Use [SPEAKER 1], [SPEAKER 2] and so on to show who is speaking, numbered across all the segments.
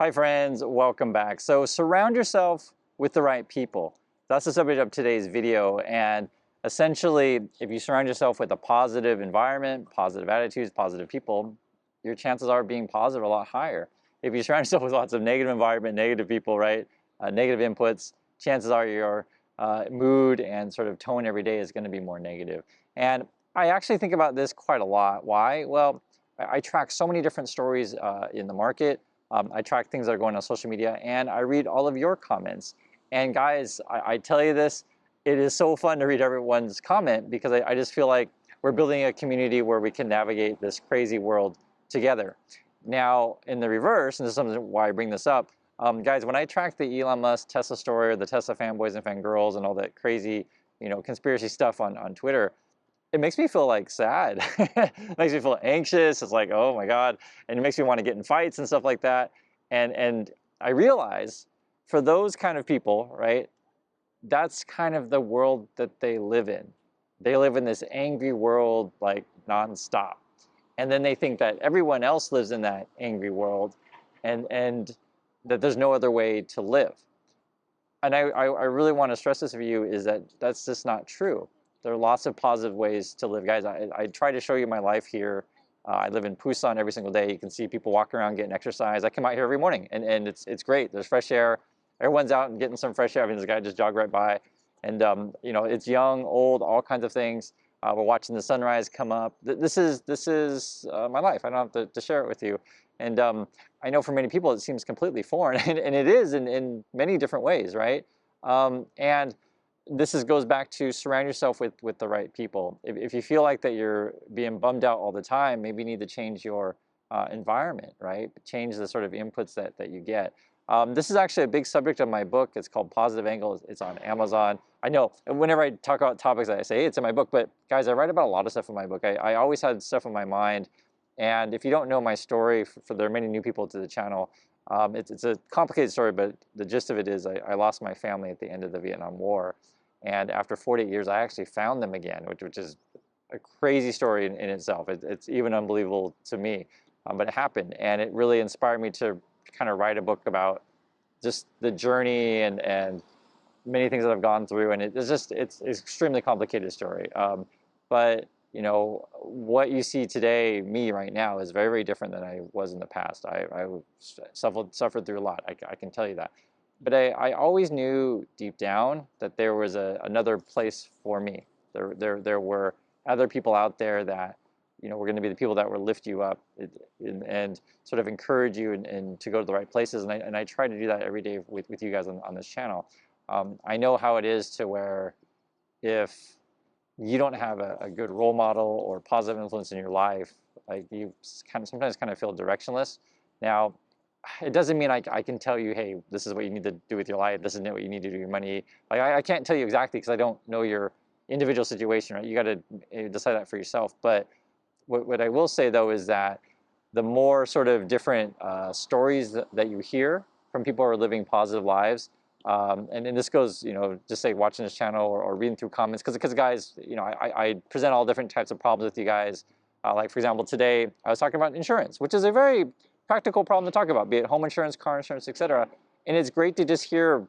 [SPEAKER 1] Hi friends, welcome back. So surround yourself with the right people. That's the subject of today's video. And essentially, if you surround yourself with a positive environment, positive attitudes, positive people, your chances are of being positive a lot higher. If you surround yourself with lots of negative environment, negative people, right, negative inputs, chances are your mood and sort of tone every day is going to be more negative. And I actually think about this quite a lot. Why? Well, I track so many different stories in the market. I track things that are going on social media, and I read all of your comments. And guys, I tell you this, it is so fun to read everyone's comment because I just feel like we're building a community where we can navigate this crazy world together. Now, in the reverse, and this is something why I bring this up, guys, when I track the Elon Musk Tesla story, or the Tesla fanboys and fangirls, and all that crazy, conspiracy stuff on Twitter, it makes me feel like sad. It makes me feel anxious. It's like, oh my God. And it makes me want to get in fights and stuff like that. And I realize for those kind of people, right, that's kind of the world that they live in. They live in this angry world like nonstop. And then they think that everyone else lives in that angry world and that there's no other way to live. And I really want to stress this for you is that that's just not true. There are lots of positive ways to live. Guys, I try to show you my life here. I live in Busan every single day. You can see people walking around getting exercise. I come out here every morning, and it's great. There's fresh air. Everyone's out and getting some fresh air. I mean, this guy just jogged right by. And, it's young, old, all kinds of things. We're watching the sunrise come up. This is my life. I don't have to share it with you. And I know for many people it seems completely foreign, and it is in many different ways, right? And this goes back to surround yourself with the right people. If you feel like that you're being bummed out all the time, maybe you need to change your environment, right? Change the sort of inputs that you get. This is actually a big subject of my book. It's called Positive Angle. It's on Amazon. I know whenever I talk about topics, I say, hey, it's in my book. But guys, I write about a lot of stuff in my book. I always had stuff in my mind. And if you don't know my story, there are many new people to the channel, it's a complicated story, but the gist of it is I lost my family at the end of the Vietnam War. And after 48 years, I actually found them again, which is a crazy story in itself. It's even unbelievable to me, but it happened. And it really inspired me to kind of write a book about just the journey and many things that I've gone through. And it's an extremely complicated story. But what you see today, me right now, is very, very different than I was in the past. I suffered through a lot. I can tell you that. But I always knew deep down that there was another place for me. There were other people out there that, were going to be the people that would lift you up and sort of encourage you and to go to the right places. And I try to do that every day with you guys on this channel. I know how it is to where if you don't have a good role model or positive influence in your life, like you sometimes kind of feel directionless. Now, it doesn't mean I can tell you, hey, this is what you need to do with your life. This isn't what you need to do with your money. Like I can't tell you exactly because I don't know your individual situation, right? You got to decide that for yourself. But what I will say though is that the more sort of different stories that you hear from people who are living positive lives, and this goes, just say watching this channel or reading through comments, because guys, I present all different types of problems with you guys. Like for example, today I was talking about insurance, which is a very practical problem to talk about, be it home insurance, car insurance, etc. And it's great to just hear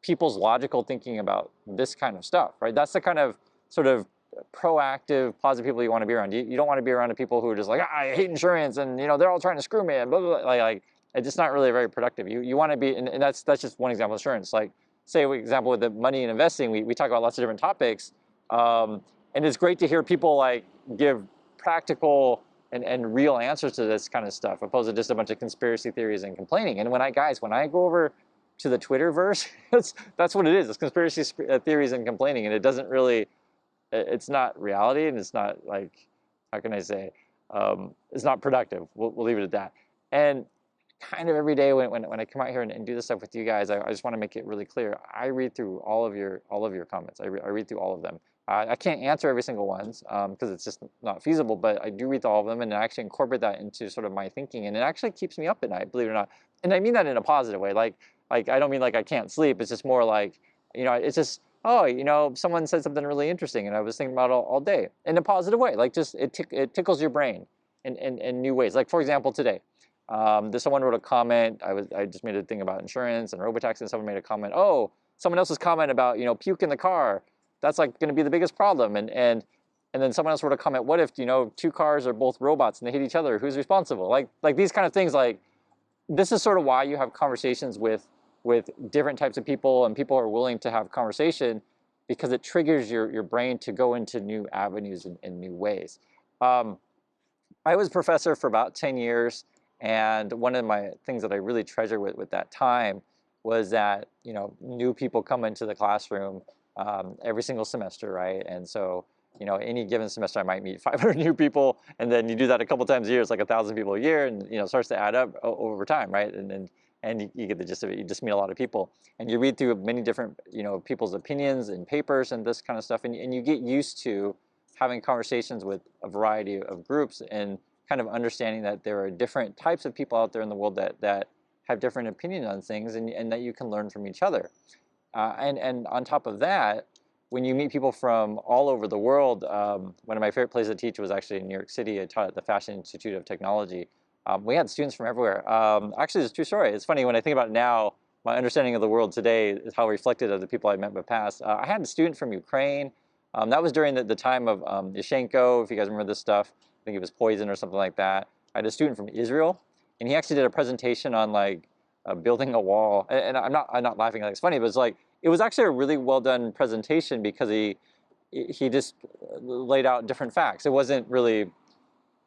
[SPEAKER 1] people's logical thinking about this kind of stuff, right? That's the kind of sort of proactive, positive people you want to be around. You don't want to be around the people who are just like, I hate insurance, and they're all trying to screw me, and blah, blah, blah. Like it's just not really very productive. You want to be, and that's just one example of insurance. Like say, for example, with the money and investing, we talk about lots of different topics, and it's great to hear people like give practical and real answers to this kind of stuff, opposed to just a bunch of conspiracy theories and complaining. And when I go over to the Twitterverse, that's what it is. It's conspiracy theories and complaining, and it doesn't really, it's not reality, and it's not like, how can I say, it's not productive. We'll leave it at that. And kind of every day when I come out here and do this stuff with you guys, I just want to make it really clear. I read through all of your comments. I read through all of them. I can't answer every single ones because it's just not feasible, but I do read all of them and I actually incorporate that into sort of my thinking, and it actually keeps me up at night, believe it or not. And I mean that in a positive way. Like I don't mean like I can't sleep. It's just more like, it's just, oh, someone said something really interesting and I was thinking about it all day in a positive way. Like just it tickles your brain in new ways. Like for example, today, Someone wrote a comment. I just made a thing about insurance and robotaxi, and someone made a comment. Oh, someone else's comment about, you know, puke in the car. That's like going to be the biggest problem. And then someone else wrote a comment. What if, you know, two cars are both robots and they hit each other? Who's responsible? Like these kind of things. Like, this is sort of why you have conversations with different types of people, and people are willing to have conversation, because it triggers your brain to go into new avenues and new ways. I was a professor for about 10 years, and one of my things that I really treasure with that time was that, you know, new people come into the classroom every single semester, right? And so, you know, any given semester I might meet 500 new people, and then you do that a couple times a year, it's like 1,000 people a year, and, you know, it starts to add up over time, right? And you get the gist of it. You just meet a lot of people, and you read through many different, you know, people's opinions and papers and this kind of stuff, and you get used to having conversations with a variety of groups, and kind of understanding that there are different types of people out there in the world that have different opinions on things, and that you can learn from each other. And on top of that, when you meet people from all over the world, one of my favorite places to teach was actually in New York City. I taught at the Fashion Institute of Technology. We had students from everywhere. Actually, it's a true story. It's funny, when I think about it now, my understanding of the world today is how reflected of the people I met in the past. I had a student from Ukraine. That was during the time of Yashchenko, if you guys remember this stuff. I think it was poison or something like that. I had a student from Israel, and he actually did a presentation on like building a wall. And I'm not laughing like it's funny, but it's like, it was actually a really well done presentation, because he just laid out different facts. It wasn't really,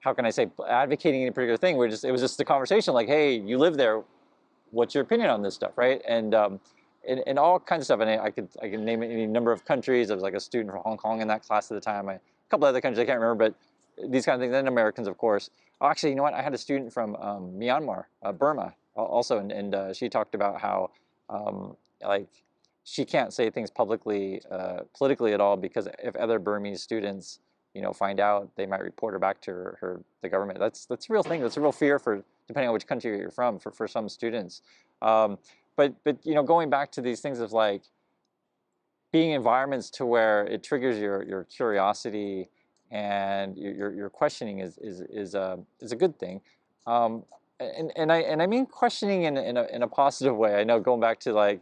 [SPEAKER 1] how can I say, advocating any particular thing. It was just the conversation, like, hey, you live there, what's your opinion on this stuff, right? And all kinds of stuff. And I can name any number of countries. I was like a student from Hong Kong in that class at the time. A couple other countries I can't remember, but these kind of things. And Americans, of course. Oh, actually, you know what? I had a student from Myanmar, Burma, also, and she talked about how like, she can't say things publicly, politically at all, because if other Burmese students, you know, find out, they might report her back to the government. That's a real thing. That's a real fear, for depending on which country you're from, for some students. But you know, going back to these things of like being environments to where it triggers your curiosity and your questioning is a good thing. And I mean questioning in a positive way. I know, going back to like,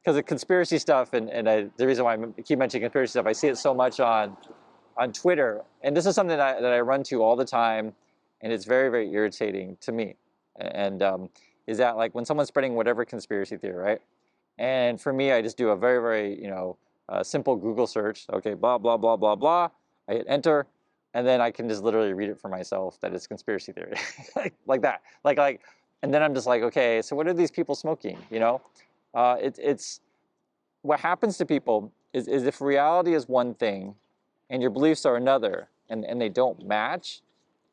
[SPEAKER 1] because of conspiracy stuff, and the reason why I keep mentioning conspiracy stuff, I see it so much on Twitter, and this is something that I run to all the time, and it's very, very irritating to me. And is that like when someone's spreading whatever conspiracy theory, right? And for me, I just do a very, very, you know, simple Google search. Okay, blah blah blah blah blah. I hit enter, and then I can just literally read it for myself that it's conspiracy theory, like that, like, and then I'm just like, okay, so what are these people smoking? You know, it's what happens to people is if reality is one thing and your beliefs are another, and they don't match,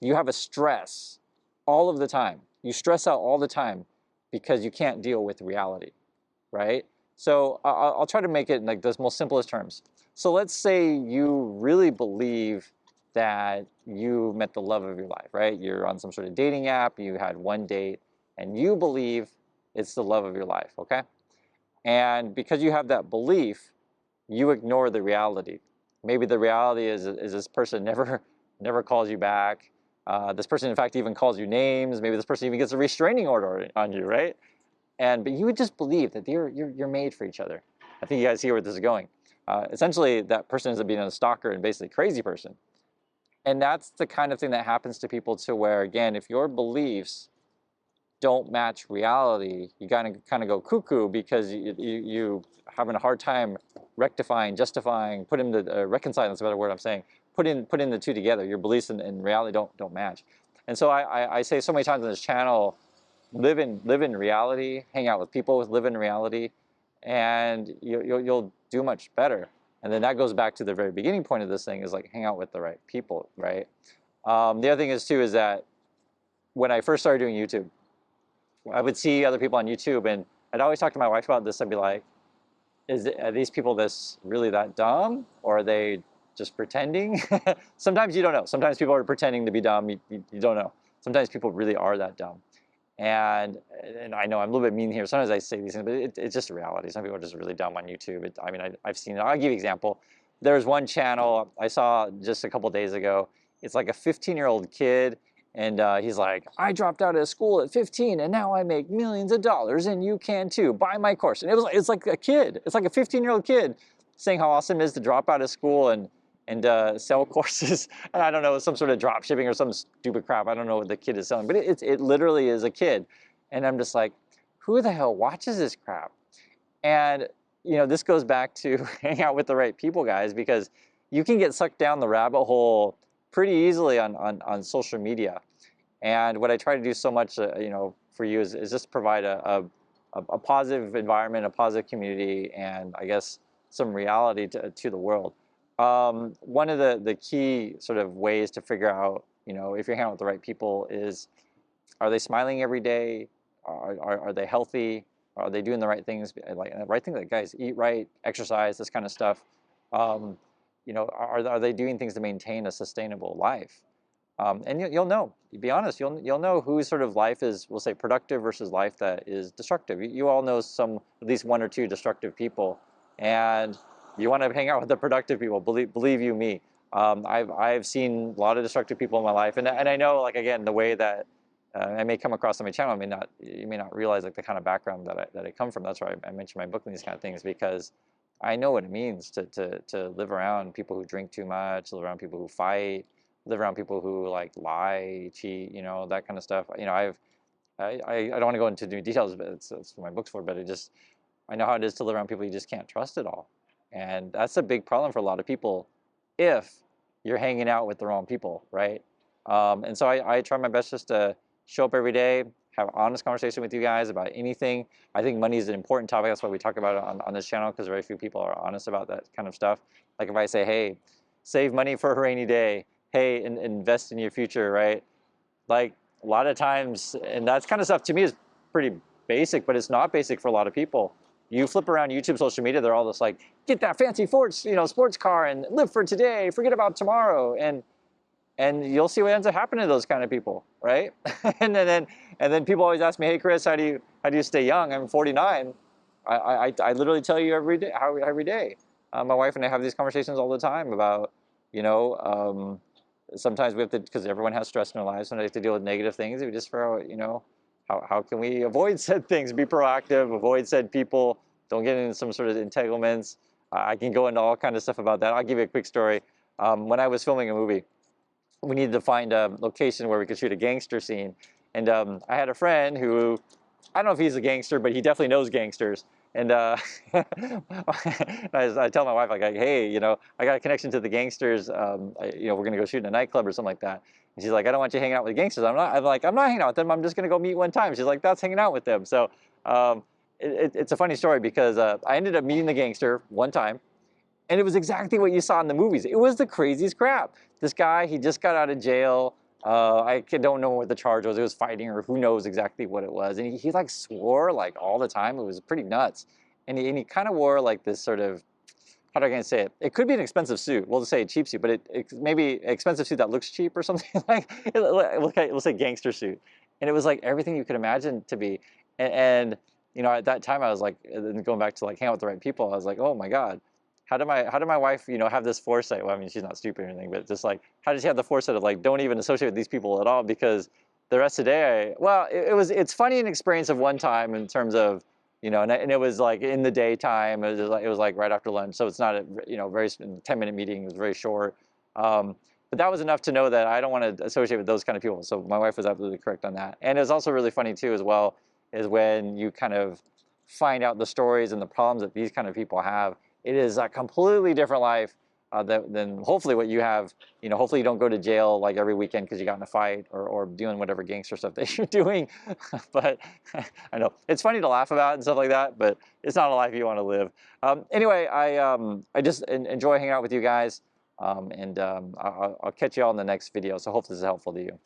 [SPEAKER 1] you have a stress all of the time. You stress out all the time because you can't deal with reality, right? So I'll try to make it in like the most simplest terms. So let's say you really believe that you met the love of your life, right? You're on some sort of dating app, you had one date, and you believe it's the love of your life, okay? And because you have that belief, you ignore the reality. Maybe the reality is this person never calls you back. This person, in fact, even calls you names. Maybe this person even gets a restraining order on you, right? But you would just believe that you're made for each other. I think you guys see where this is going. Essentially, that person ends up being a stalker and basically a crazy person. And that's the kind of thing that happens to people, to where, again, if your beliefs don't match reality, you kind of go cuckoo, because you having a hard time rectifying, justifying, reconciling. That's a better word I'm saying. Putting the two together. Your beliefs and reality don't match. And so I say so many times on this channel, live in reality, hang out with people, live in reality, and you'll do much better. And then that goes back to the very beginning point of this thing, is like, hang out with the right people, right? The other thing is too, is that when I first started doing YouTube, I would see other people on YouTube, and I'd always talk to my wife about this. I'd be like, are these people really that dumb, or are they just pretending? Sometimes you don't know. Sometimes people are pretending to be dumb. You don't know. Sometimes people really are that dumb. And I know I'm a little bit mean here. Sometimes I say these things, but it's just a reality. Some people are just really dumb on YouTube. I mean, I've seen it. I'll give you an example. There's one channel I saw just a couple days ago. It's like a 15-year-old kid, And he's like, I dropped out of school at 15 and now I make millions of dollars and you can too. Buy my course. And it's like a kid. It's like a 15-year-old kid saying how awesome it is to drop out of school and sell courses. And I don't know, some sort of drop shipping or some stupid crap. I don't know what the kid is selling, but it literally is a kid. And I'm just like, who the hell watches this crap? And this goes back to hang out with the right people, guys, because you can get sucked down the rabbit hole pretty easily on social media. And what I try to do so much, for you is just provide a positive environment, a positive community, and I guess some reality to the world. One of the key sort of ways to figure out, if you're hanging out with the right people is, are they smiling every day? Are they healthy? Are they doing the right things? Like the right thing, like guys, eat right, exercise, this kind of stuff. Are they doing things to maintain a sustainable life? And you'll know. Be honest. You'll know whose sort of life is, we'll say, productive versus life that is destructive. You all know at least one or two destructive people, and you want to hang out with the productive people. Believe you me. I've seen a lot of destructive people in my life, and I know, like, again, the way that I may come across on my channel, you may not realize, like, the kind of background that I come from. That's why I mention my book and these kind of things, because I know what it means to live around people who drink too much, live around people who fight, live around people who like lie, cheat, that kind of stuff. I don't want to go into new details, but it's what my book's for. But I know how it is to live around people you just can't trust at all, and that's a big problem for a lot of people if you're hanging out with the wrong people, right? And so I try my best just to show up every day, have honest conversation with you guys about anything. I think money is an important topic. That's why we talk about it on this channel, because very few people are honest about that kind of stuff. Like if I say, hey, save money for a rainy day, hey, invest in your future, right? Like a lot of times, and that's kind of stuff to me is pretty basic, but it's not basic for a lot of people. You flip around YouTube, social media, they're all just like, get that fancy sports car and live for today, forget about tomorrow. And you'll see what ends up happening to those kind of people, right? and then people always ask me, hey Chris, how do you stay young? I'm 49. I literally tell you every day. My wife and I have these conversations all the time about, sometimes we have to, because everyone has stress in their lives, and they have to deal with negative things. We just figure out, how can we avoid said things, be proactive, avoid said people, don't get into some sort of entanglements. I can go into all kinds of stuff about that. I'll give you a quick story. When I was filming a movie, we needed to find a location where we could shoot a gangster scene. And I had a friend who, I don't know if he's a gangster, but he definitely knows gangsters. And I tell my wife, like, hey, I got a connection to the gangsters. We're going to go shoot in a nightclub or something like that. And she's like, I don't want you hanging out with gangsters. I'm not hanging out with them. I'm just going to go meet one time. She's like, that's hanging out with them. So it's a funny story, because I ended up meeting the gangster one time. And it was exactly what you saw in the movies. It was the craziest crap. This guy, he just got out of jail. I don't know what the charge was. It was fighting, or who knows exactly what it was. And he like swore like all the time. It was pretty nuts. And he kind of wore like this sort of, how do I say it? It could be an expensive suit. We'll just say a cheap suit, but it maybe an expensive suit that looks cheap or something. Like, we'll say gangster suit. And it was like everything you could imagine to be. And at that time I was like, going back to like hang out with the right people, I was like, oh my God. How did my wife, have this foresight? Well, I mean, she's not stupid or anything, but just like, how did she have the foresight of like, don't even associate with these people at all? Because the rest of the day, it's funny an experience of one time in terms of, and it was like in the daytime. It was like right after lunch, so it's not a very 10-minute meeting. It was very short, but that was enough to know that I don't want to associate with those kind of people. So my wife was absolutely correct on that. And it was also really funny too, as well, is when you kind of find out the stories and the problems that these kind of people have. It is a completely different life than hopefully what you have. Hopefully you don't go to jail like every weekend because you got in a fight or doing whatever gangster stuff that you're doing. But I know it's funny to laugh about and stuff like that, but it's not a life you want to live. Anyway, I just enjoy hanging out with you guys, and I'll catch you all in the next video. So hopefully this is helpful to you.